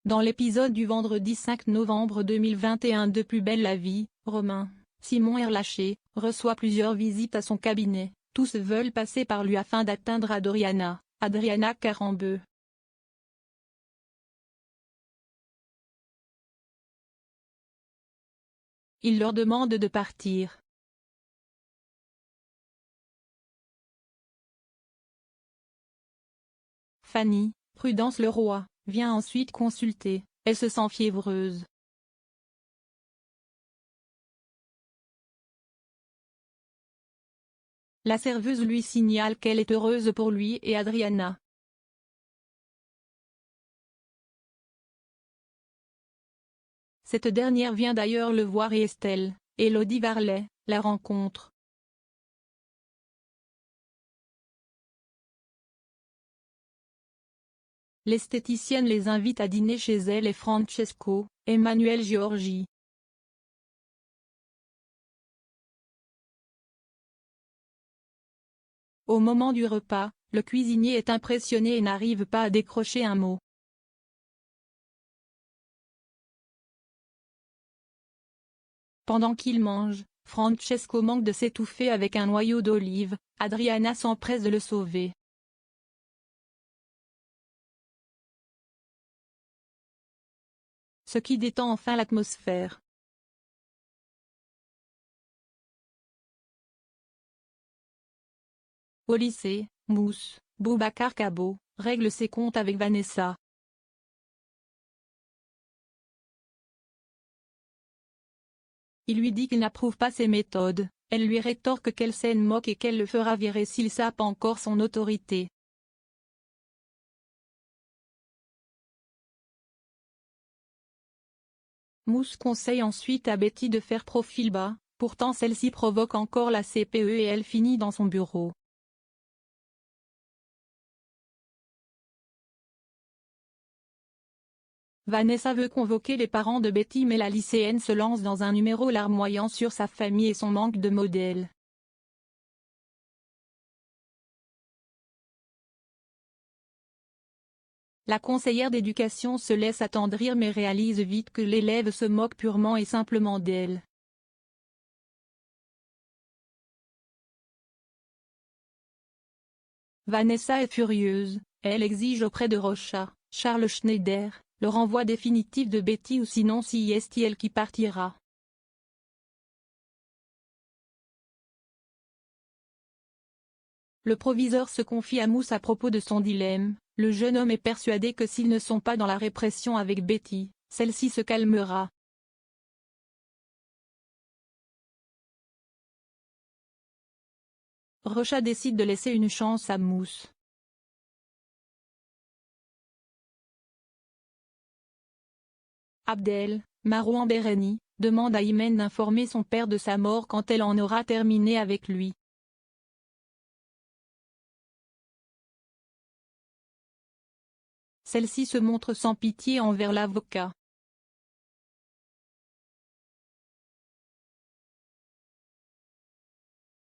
Dans l'épisode du vendredi 5 novembre 2021 de Plus belle la vie, Romain, Simon est relâché, reçoit plusieurs visites à son cabinet, tous veulent passer par lui afin d'atteindre Adriana Carambeu. Il leur demande de partir. Fanny, Prudence Leroy, vient ensuite consulter, elle se sent fiévreuse. La serveuse lui signale qu'elle est heureuse pour lui et Adriana. Cette dernière vient d'ailleurs le voir et Estelle, Élodie Varlet, la rencontre. L'esthéticienne les invite à dîner chez elle et Francesco, Emmanuel Giorgi. Au moment du repas, le cuisinier est impressionné et n'arrive pas à décrocher un mot. Pendant qu'il mange, Francesco manque de s'étouffer avec un noyau d'olive, Adriana s'empresse de le sauver. Ce qui détend enfin l'atmosphère. Au lycée, Mousse, Boubacar Kabo, règle ses comptes avec Vanessa. Il lui dit qu'il n'approuve pas ses méthodes, elle lui rétorque qu'elle s'en moque et qu'elle le fera virer s'il sape encore son autorité. Mousse conseille ensuite à Betty de faire profil bas, pourtant celle-ci provoque encore la CPE et elle finit dans son bureau. Vanessa veut convoquer les parents de Betty mais la lycéenne se lance dans un numéro larmoyant sur sa famille et son manque de modèle. La conseillère d'éducation se laisse attendrir mais réalise vite que l'élève se moque purement et simplement d'elle. Vanessa est furieuse, elle exige auprès de Rocha, Charles Schneider, le renvoi définitif de Betty ou sinon c'est elle qui partira. Le proviseur se confie à Mousse à propos de son dilemme, le jeune homme est persuadé que s'ils ne sont pas dans la répression avec Betty, celle-ci se calmera. Rocha décide de laisser une chance à Mousse. Abdel, Marouane Bereni, demande à Imen d'informer son père de sa mort quand elle en aura terminé avec lui. Celle-ci se montre sans pitié envers l'avocat.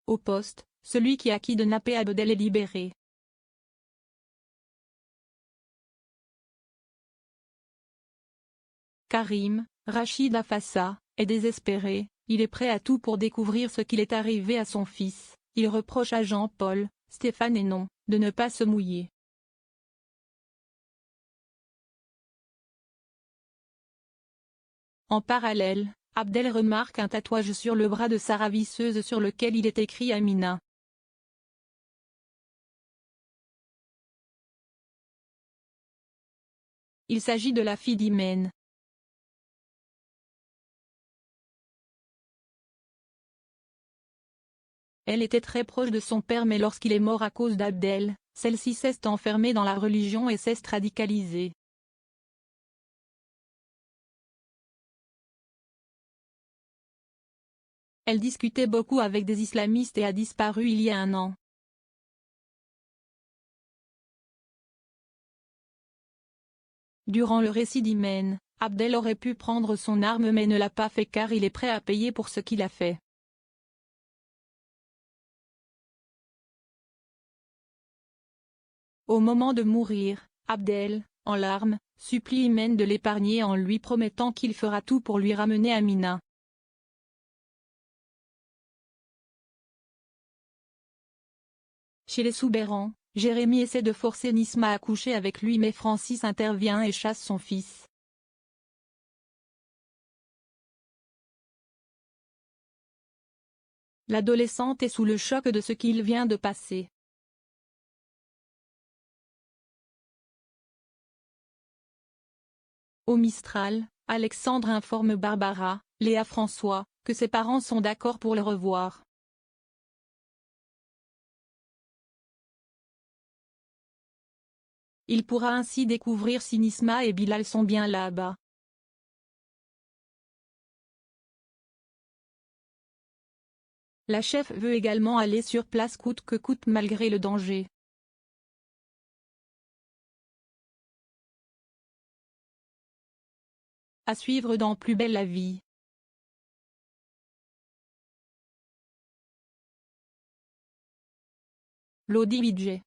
Au poste, celui qui a kidnappé Abdel est libéré. Karim, Rachid Afassa, est désespéré, il est prêt à tout pour découvrir ce qu'il est arrivé à son fils, il reproche à Jean-Paul, Stéphane et non, de ne pas se mouiller. En parallèle, Abdel remarque un tatouage sur le bras de sa ravisseuse sur lequel il est écrit Amina. Il s'agit de la fille d'Imen. Elle était très proche de son père mais lorsqu'il est mort à cause d'Abdel, celle-ci s'est enfermée dans la religion et s'est radicalisée. Elle discutait beaucoup avec des islamistes et a disparu il y a un an. Durant le récit d'Imen, Abdel aurait pu prendre son arme mais ne l'a pas fait car il est prêt à payer pour ce qu'il a fait. Au moment de mourir, Abdel, en larmes, supplie Imen de l'épargner en lui promettant qu'il fera tout pour lui ramener Amina. Chez les Soubeyran, Jérémy essaie de forcer Nisma à coucher avec lui mais Francis intervient et chasse son fils. L'adolescente est sous le choc de ce qu'il vient de passer. Au Mistral, Alexandre informe Barbara, Léa François, que ses parents sont d'accord pour le revoir. Il pourra ainsi découvrir si Nisma et Bilal sont bien là-bas. La chef veut également aller sur place coûte que coûte malgré le danger. À suivre dans Plus belle la vie. Lodi Bidjet.